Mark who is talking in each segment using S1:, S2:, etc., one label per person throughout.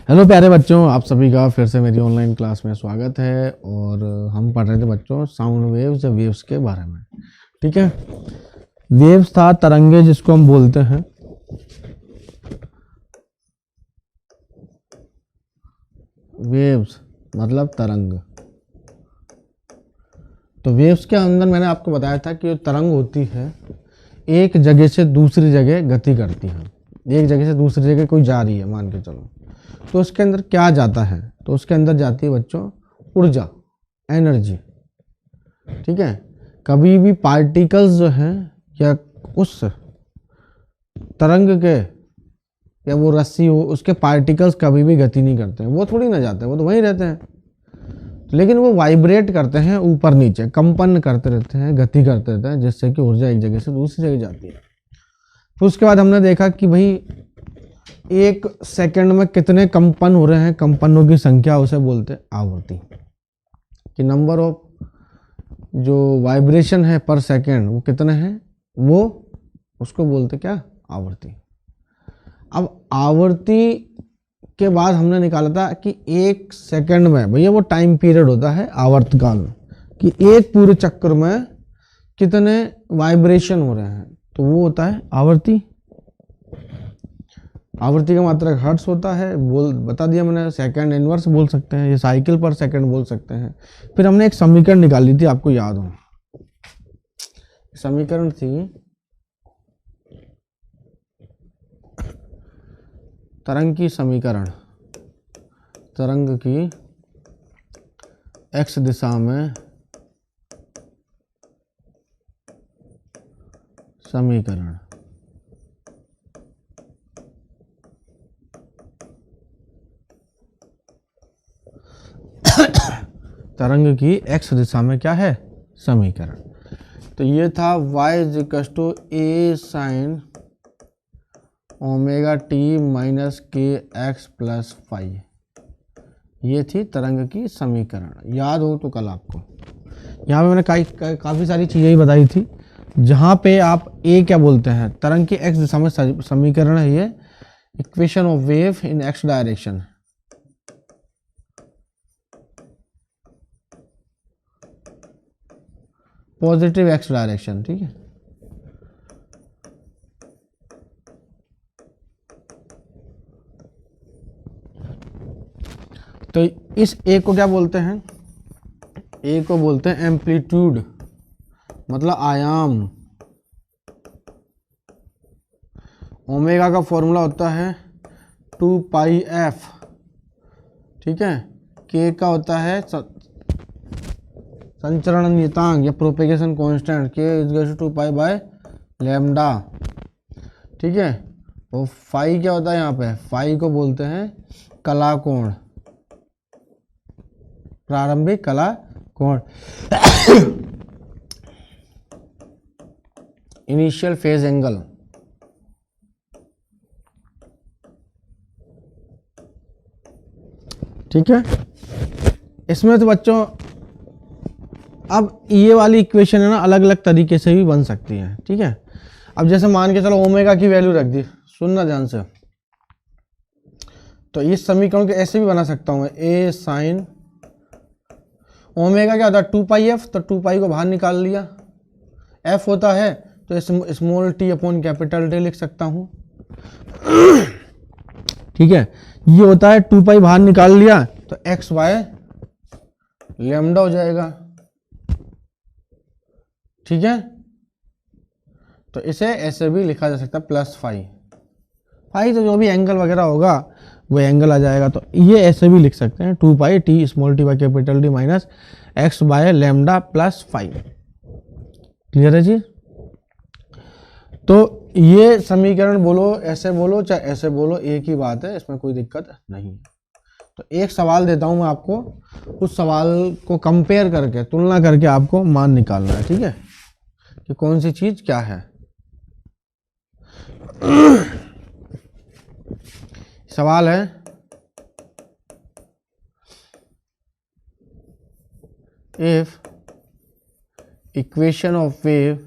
S1: Hello प्यारे बच्चों, आप सभी का फिर से मेरी ऑनलाइन क्लास में स्वागत है। और हम पढ़ रहे थे बच्चों साउंड वेव्स या वेव्स के बारे में। ठीक है, वेव्स था तरंगे जिसको हम बोलते हैं। वेव्स मतलब तरंग। तो वेव्स के अंदर मैंने आपको बताया था कि जो तरंग होती है एक जगह से दूसरी जगह गति करती है। एक जगह से दूसरी जगह कोई जा रही है मान के चलो, तो उसके अंदर क्या जाता है? तो उसके अंदर जाती है बच्चों ऊर्जा, एनर्जी। ठीक है, कभी भी पार्टिकल्स जो हैं या उस तरंग के या वो रस्सी हो उसके पार्टिकल्स कभी भी गति नहीं करते हैं, वो थोड़ी ना जाते हैं, वो तो वहीं रहते हैं। लेकिन वो वाइब्रेट करते हैं ऊपर नीचे, कंपन करते रहते हैं, गति करते रहते हैं, जिससे कि ऊर्जा एक जगह से दूसरी जगह जाती है। तो उसके बाद हमने देखा कि भाई एक सेकंड में कितने कंपन हो रहे हैं, कंपनों की संख्या उसे बोलते हैं आवृत्ति। कि नंबर ऑफ जो वाइब्रेशन है पर सेकंड वो कितने हैं, वो उसको बोलते क्या? आवृत्ति। अब आवृत्ति के बाद हमने निकाला था कि एक सेकंड में भैया वो टाइम पीरियड होता है आवर्तकाल, कि एक पूरे चक्कर में कितने वाइब्रेशन हो रहे हैं, तो वो होता है आवृत्ति। आवृत्ति का मात्रक हर्ट्ज होता है, बोल बता दिया मैंने। सेकंड इनवर्स बोल सकते हैं, ये साइकिल पर सेकंड बोल सकते हैं। फिर हमने एक समीकरण निकाली थी, आपको याद हो, समीकरण थी तरंग की समीकरण। तरंग की एक्स दिशा में समीकरण। तरंग की एक्स दिशा में क्या है? समीकरण। तो ये था y = a sin omega T minus के एक्स प्लस फाइव। ये थी तरंग की समीकरण। याद हो तो कल आपको यहाँ पे मैंने काफ़ी सारी चीज़ें ही बताई थी। जहाँ पे आप ए क्या बोलते हैं, तरंग की एक्स दिशा में समीकरण है ये, equation of wave in x direction. Positive x direction. ठीक है, तो इस ए को क्या बोलते हैं? ए को बोलते हैं एम्पलीट्यूड, मतलब आयाम। ओमेगा का फॉर्मूला होता है 2πf। ठीक है, के का होता है संचरण नियतांक या प्रोपेगेशन कांस्टेंट, के = 2π/λ। ठीक है, और फाई क्या होता है? यहाँ पे फाई को बोलते हैं कला कोण, प्रारंभिक कला कोण, इनिशियल फेज एंगल। ठीक है, इसमें तो बच्चों अब ये वाली इक्वेशन है ना, अलग अलग तरीके से भी बन सकती है। ठीक है, अब जैसे मान के चलो ओमेगा की वैल्यू रख दी, सुनना ध्यान से, तो इस समीकरण को ऐसे भी बना सकता हूँ, ए साइन ओमेगा क्या होता है? 2πf, तो 2π को बाहर निकाल लिया, f होता है तो small t upon capital T लिख सकता हूँ। ठीक है, ये होता है 2π बाहर निकाल लिया तो x/λ हो जाएगा। ठीक है, तो इसे ऐसे भी लिखा जा सकता है +φ। फाई तो जो भी एंगल वगैरह होगा वो एंगल आ जाएगा, तो ये ऐसे भी लिख सकते हैं 2π t small t by capital T minus x/λ + φ। Clear है जी? तो ये समीकरण बोलो, ऐसे बोलो चाहे ऐसे बोलो, एक ही बात है, इसमें कोई दिक्कत नहीं है। तो एक सवाल देता हूं मैं आपको, उस सवाल को कंपेयर करके, तुलना करके आपको मान निकालना है। ठीक है, कि कौन सी चीज क्या है। सवाल है, if equation of wave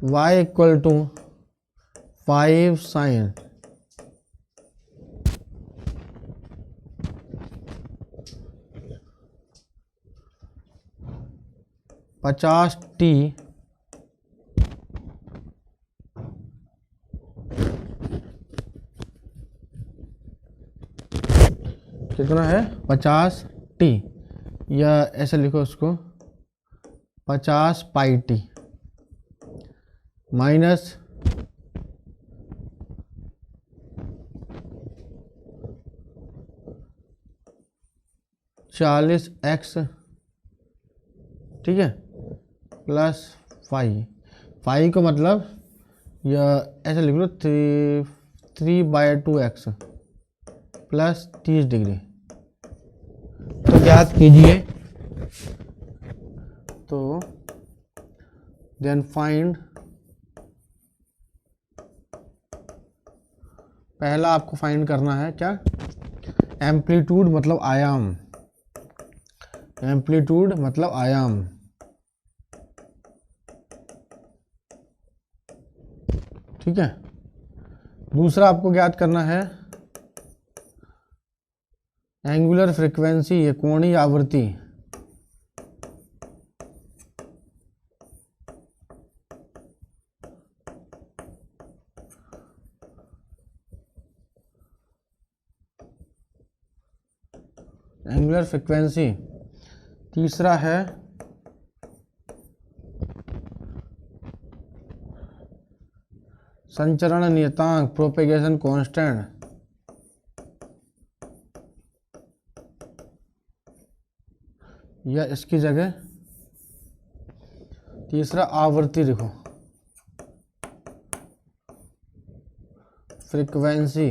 S1: y equal to 5 sine पचास टी कितना है 50 टी, या ऐसे लिखो उसको 50 पाई टी माइनस 40 एक्स, ठीक है, प्लस 5 को मतलब यह ऐसे लिख लो 3/2x प्लस 30 डिग्री। तो ज्ञात कीजिए, तो देन फाइंड, पहला आपको फाइंड करना है क्या, एम्पलीट्यूड मतलब आयाम, एम्पलीट्यूड मतलब आयाम, ठीक है। दूसरा आपको ज्ञात करना है एंगुलर फ्रीक्वेंसी, ये कोणीय आवृत्ति, एंगुलर फ्रीक्वेंसी। तीसरा है संचरण नियतांक, प्रोपेगेशन कांस्टेंट, या इसकी जगह तीसरा आवृत्ति लिखो, फ्रीक्वेंसी।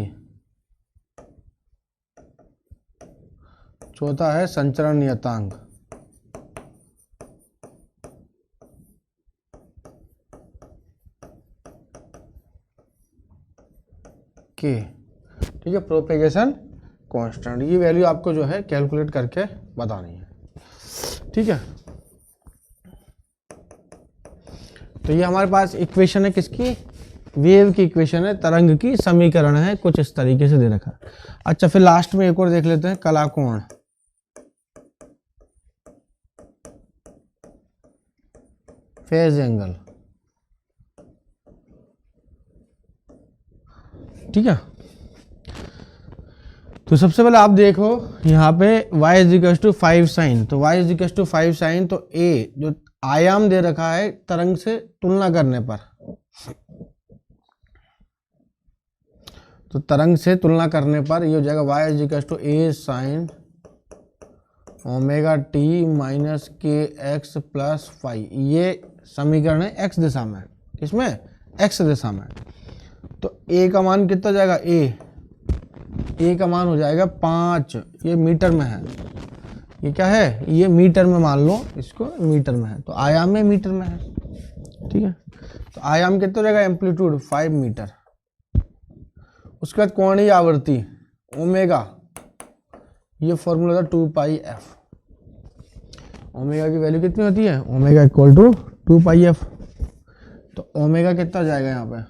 S1: चौथा है संचरण नियतांक, के, ठीक है, प्रोपेगेशन कांस्टेंट। ये वैल्यू आपको जो है कैलकुलेट करके बतानी है, ठीक है। तो ये हमारे पास इक्वेशन है किसकी, वेव की इक्वेशन है, तरंग की समीकरण है, कुछ इस तरीके से दे रखा है। अच्छा, फिर लास्ट में एक और देख लेते हैं, कलाकोण, फेज एंगल, ठीक है। तो सबसे पहले आप देखो यहाँ पे y = 5 साइन, तो y = 5 साइन, तो a जो आयाम दे रखा है तरंग से तुलना करने पर, तो तरंग से तुलना करने पर ये हो जाएगा y = a sine omega T minus के एक्स प्लस 5। ये समीकरण है x दिशा में, किसमें, x दिशा में। तो a का मान कितना जाएगा, a का मान हो जाएगा 5, ये मीटर में है, ये क्या है, ये मीटर में, मान लो इसको मीटर में है, तो आयाम में मीटर में है, ठीक है। तो आयाम कितना रहेगा, एम्पलीट्यूड 5 मीटर। उसके बाद कोणीय आवृत्ति ओमेगा, ये फॉर्मूला था 2πf, ओमेगा की वैल्यू कितनी होती है, ओमेगा इक्वल टू 2πf। तो ओमेगा कितना जाएगा यहाँ पे,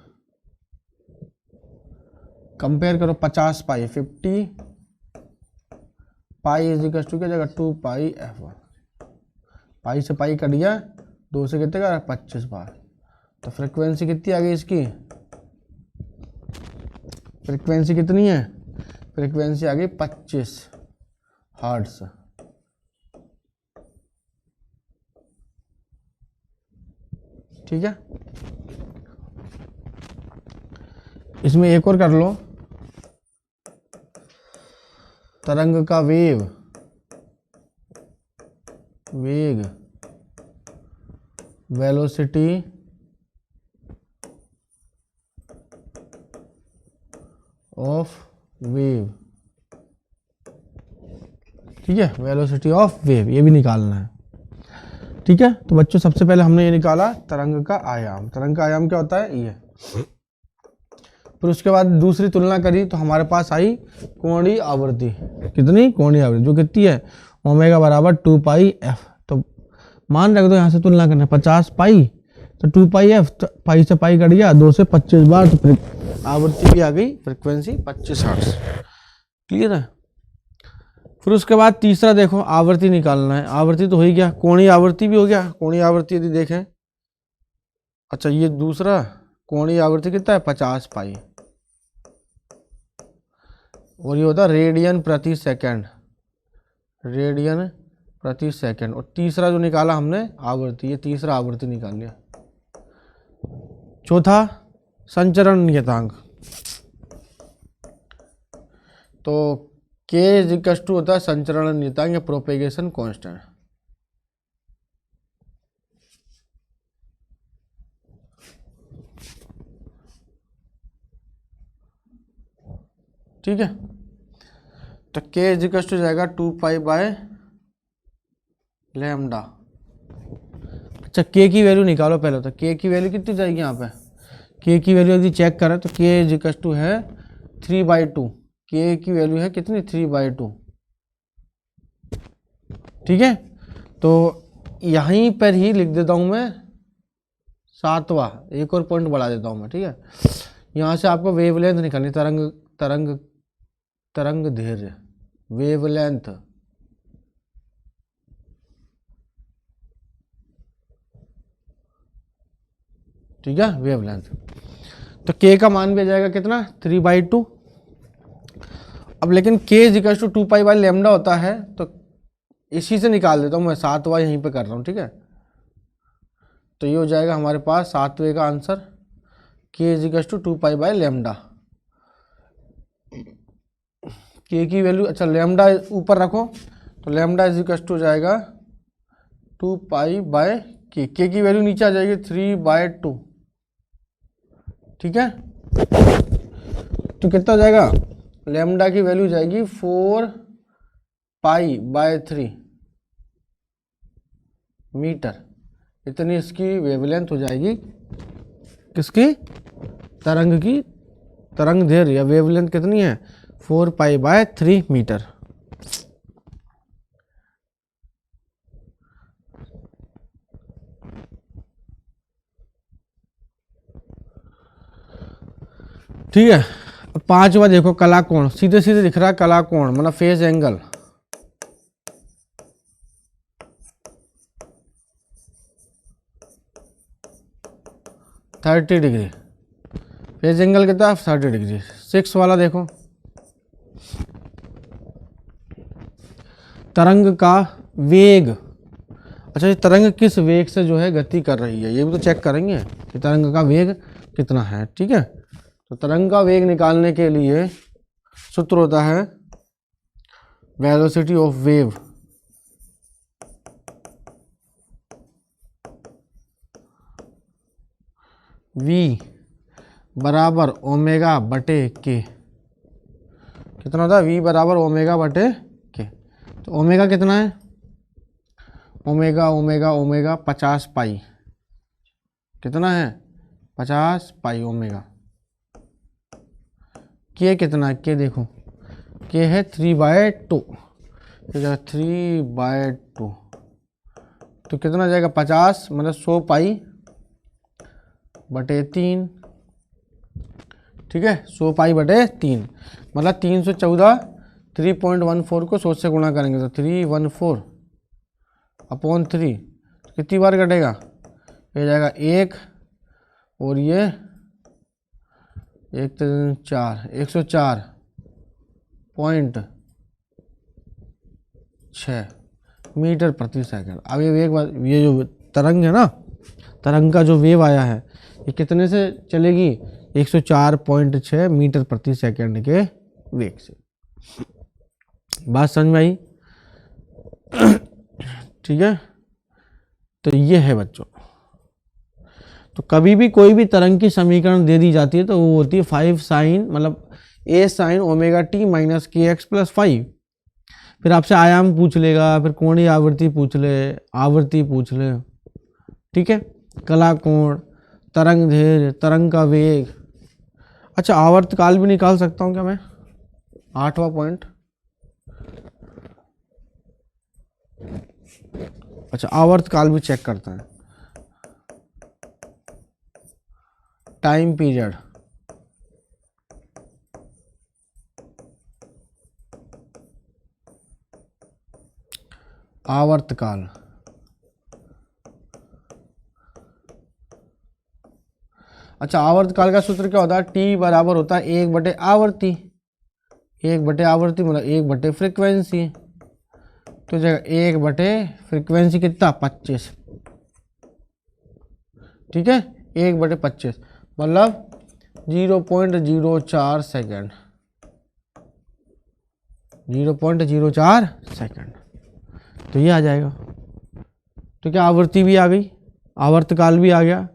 S1: कंपेयर करो 50 पाई, 50 पाई = क्या जाएगा 2πf, पाई से पाई कट गया, 2 से कितने का 25 बार। तो फ्रीक्वेंसी कितनी आ गई इसकी, फ्रीक्वेंसी कितनी है, फ्रीक्वेंसी आ गई 25 हर्ट्ज, ठीक है। इसमें एक और कर लो, तरंग का वेग वेलोसिटी ऑफ वेव, ठीक है, वेलोसिटी ऑफ वेव, ये भी निकालना है, ठीक है। तो बच्चों सबसे पहले हमने ये निकाला तरंग का आयाम, तरंग का आयाम क्या होता है, ये। फिर उसके बाद दूसरी तुलना करी तो हमारे पास आई कोणीय आवृत्ति, कितनी, कोणीय आवृत्ति जो कितनी है, ओमेगा = 2πf। तो मान रख दो, यहाँ से तुलना करना, 50 पाई तो 2 पाई एफ, पाई से पाई कट गया, 2 से 25 बार, तो फिर आवृत्ति भी आ गई, फ्रिक्वेंसी 25 हर्ट्ज। क्लियर है। फिर उसके बाद तीसरा देखो, आवृत्ति निकालना है। आवृत्ति तो हो ही गया, कोणीय आवृत्ति भी हो गया। कोणीय आवृत्ति यदि देखें, अच्छा ये दूसरा कोणीय आवृत्ति कितना है, 50 पाई, और ये होता है रेडियन प्रति सेकंड, रेडियन प्रति सेकंड। और तीसरा जो निकाला हमने आवृत्ति, ये तीसरा आवृत्ति निकाल लिया। चौथा संचरण नियतांक, तो K इक्वल टू होता है संचरण नियतांक या प्रोपेगेशन कांस्टेंट। ठीक है, तो K इक्वल टू जाएगा 2 पाई बाय लैम्डा। अच्छा K की वैल्यू निकालो पहले, तो K की वैल्यू कितनी जाएगी यहाँ पे, K की वैल्यू यदि चेक करें तो K इक्वल टू है 3/2। K की वैल्यू है कितनी, 3/2। ठीक है, तो यहीं पर ही लिख देता हूं मैं 7वां, एक और पॉइंट बढ़ा देता हूं मैं। ठीक है, यहां से आपको वेवलेंथ निकालनी, तरंग दैर्ध्य, वेवलेंथ। ठीक है, वेवलेंथ। तो K का मान भी आ जाएगा कितना, 3/2। अब लेकिन K equal to 2 pi by lambda होता है, तो इसी से निकाल देता हूँ मैं, 7वां यहीं पे कर रहा हूँ। ठीक है, तो ये हो जाएगा हमारे पास 7वें का answer, K equal to 2 pi by lambda. K की वैल्यू, अच्छा लैम्डा ऊपर रखो, तो लैम्डा इक्वल टू जाएगा 2 पाई बाय K। K की वैल्यू नीचे आ जाएगी 3/2। ठीक है, तो कितना हो जाएगा, लैम्डा की वैल्यू जाएगी 4 पाई बाय 3 मीटर। इतनी इसकी वेवलेंथ हो जाएगी, किसकी, तरंग की, तरंग दैर्ध्य या वेवलेंथ कितनी है, 4 पाई बाय 3 मीटर। ठीक है, अब 5वां देखो, कला कोण, सीधे सीधे दिख रहा है कला कोण, मतलब phase angle. Thirty degree, phase angle कितना, 30 डिग्री। 6 वाला देखो, तरंग का वेग। अच्छा, ये तरंग किस वेग से जो है गति कर रही है, ये भी तो चेक करेंगे कि तरंग का वेग कितना है। ठीक है, तो तरंग का वेग निकालने के लिए सूत्र होता है वेलोसिटी ऑफ वेव, v बराबर ओमेगा बटे के। कितना होता है, v बराबर ओमेगा बटे के। तो ओमेगा कितना है, ओमेगा ओमेगा ओमेगा 50 पाई, कितना है, 50 पाई ओमेगा। के कितना है, के देखो, के है 3/2, 3/2, तो कितना जाएगा 50, मतलब 100 पाई बटे 3। ठीक है, 100 पाई बटे 3, मतलब 314। 3.14 को 100 से गुणा करेंगे तो 314/3, कितनी बार कटेगा, ये जाएगा 1, और ये 1 3 4, 104.6 मीटर प्रति सेकंड। अब ये वेग, ये जो तरंग है ना, तरंग का जो वेव आया है, ये कितने से चलेगी, 104.6 मीटर प्रति सेकंड के वेग से। बात समझ में आई। ठीक है, तो ये है बच्चों। तो कभी भी कोई भी तरंग की समीकरण दे दी जाती है तो वो होती है 5 साइन, मतलब a sine omega T minus के एक्स प्लस 5। फिर आपसे आयाम पूछ लेगा, फिर कोणीय आवृत्ति पूछ ले, आवृत्ति पूछ ले। ठीक है, कला कोण, तरंग दैर्ध्य, तरंग का वेग। अच्छा, आवर्तकाल भी निकाल सकता हूँ क्या मैं, 8वां पॉइंट। अच्छा, आवर्तकाल भी चेक करता है। टाइम पीरियड, आवर्तकाल। अच्छा, आवर्तकाल का सूत्र क्या होता है? टी बराबर होता है 1/आवर्ती। 1/आवर्ती मतलब 1/फ्रीक्वेंसी। तो जगह 1/फ्रीक्वेंसी कितना? 25। ठीक है, 1/25 मतलब 0.04 सेकेंड। 0.04 सेकेंड, तो ये आ जाएगा। तो क्या आवृत्ति भी आ गई, आवर्तकाल भी आ गया,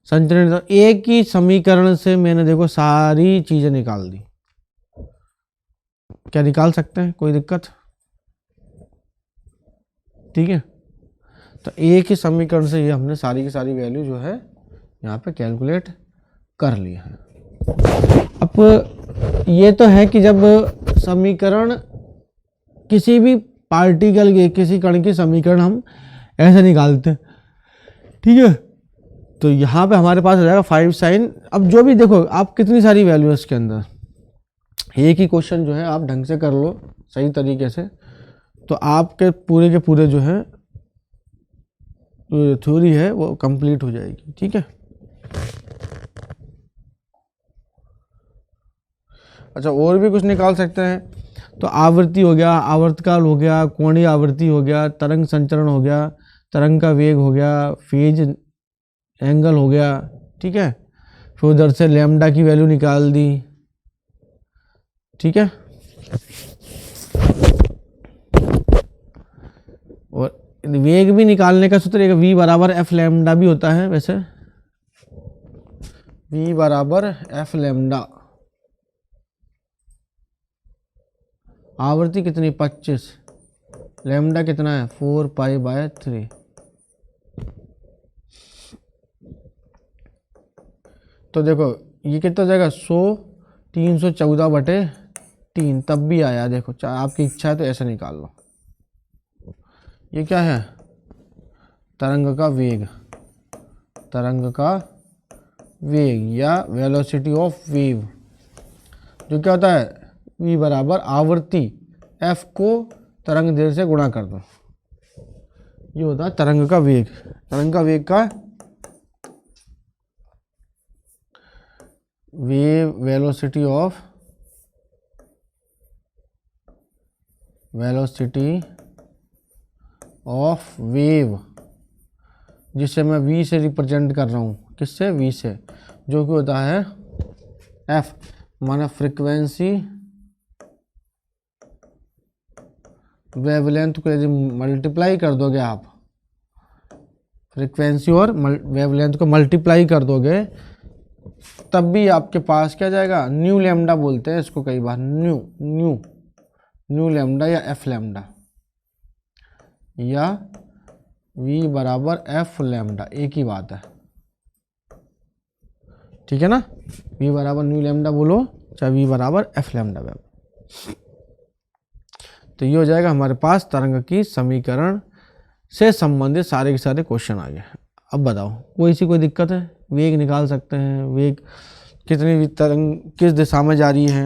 S1: संचरण। एक ही समीकरण से मैंने देखो सारी चीजें निकाल दी। क्या निकाल सकते हैं? कोई दिक्कत? ठीक है, तो एक ही समीकरण से ये हमने सारी की सारी वैल्यू जो है यहाँ पे कैलकुलेट कर ली है। अब ये तो है कि जब समीकरण किसी भी पार्टिकल के, किसी कण के समीकरण हम ऐसे निकालते हैं, ठीक है, तो यहाँ पे हमारे पास आ जाएगा 5 sin। अब जो भी देखो आप कितनी सारी वैल्यू है इसके अंदर, एक ही क्वेश्चन जो है आप ढंग से कर लो सही तरीके से, तो आपके पूरे के पूरे जो है थ्योरी है वो कंप्लीट हो जाएगी। ठीक है, अच्छा और भी कुछ निकाल सकते हैं। तो आवृत्ति हो गया, आवर्तकाल हो गया, कोणीय आवृत्ति हो गया, तरंग संचरण हो गया, तरंग का वेग हो गया, फेज एंगल हो गया। ठीक है, फिर उधर से लैम्डा की वैल्यू निकाल दी। ठीक है, और वेग भी निकालने का सूत्र एक v बराबर एफ लैम्डा भी होता है। वैसे v बराबर एफ लैम्डा, आवृत्ति कितनी? 25, लैम्डा कितना है? 4π/3। तो देखो ये कितना जाएगा? 100 314/3, तब भी आया। देखो आपकी इच्छा है तो ऐसे निकाल लो। ये क्या है? तरंग का वेग, तरंग का वेग या वेलोसिटी ऑफ वेव, जो क्या होता है? v बराबर आवृत्ति f को तरंग दैर्ध्य से गुणा कर दो, ये होता है तरंग का वेग। तरंग का वेग का वेव वेलोसिटी ऑफ वेव, जिसे मैं v से रिप्रेजेंट कर रहा हूँ। किससे? v से, जो कि होता है f माना फ्रीक्वेंसी वेवलेंथ को यदि मल्टीप्लाई कर दोगे आप, फ्रीक्वेंसी और वेवलेंथ को मल्टीप्लाई कर दोगे, तब भी आपके पास क्या जाएगा? न्यू लैम्डा बोलते हैं इसको कई बार, न्यू लैम्डा या एफ लैम्डा या v बराबर एफ लैम्डा, एक ही बात है। ठीक है ना, v बराबर न्यू लैम्डा बोलो चाहे v बराबर एफ लैम्डा। तो ये हो जाएगा हमारे पास तरंग की समीकरण से संबंधित सारे के सारे क्वेश्चन आ गए। अब बताओ कोई दिक्कत है? वेग निकाल सकते हैं, वेग कितनी भी तरंग किस दिशा में जा रही है।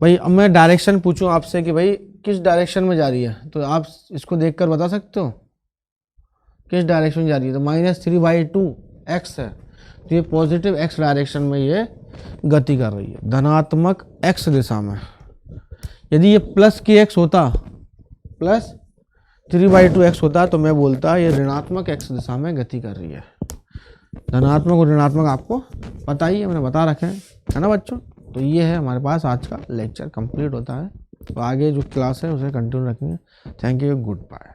S1: भाई अब मैं डायरेक्शन पूछूं आपसे कि भाई किस डायरेक्शन में जा रही है, तो आप इसको देखकर बता सकते हो किस डायरेक्शन में जा रही है। तो -3/2 x है, तो ये पॉजिटिव x डायरेक्शन में ये गति कर रही है, धनात्मक x दिशा में। यदि ये +kx होता, +3/2x होता, तो मैं बोलता ये ऋणात्मक x दिशा में गति कर रही है। धनात्मक और ऋणात्मक आपको पता ही है, मैंने बता रखे हैं, है ना बच्चों। तो ये है हमारे पास आज का लेक्चर कंप्लीट होता है। तो आगे जो क्लास है उसे कंटिन्यू रखेंगे। Thank you, good bye.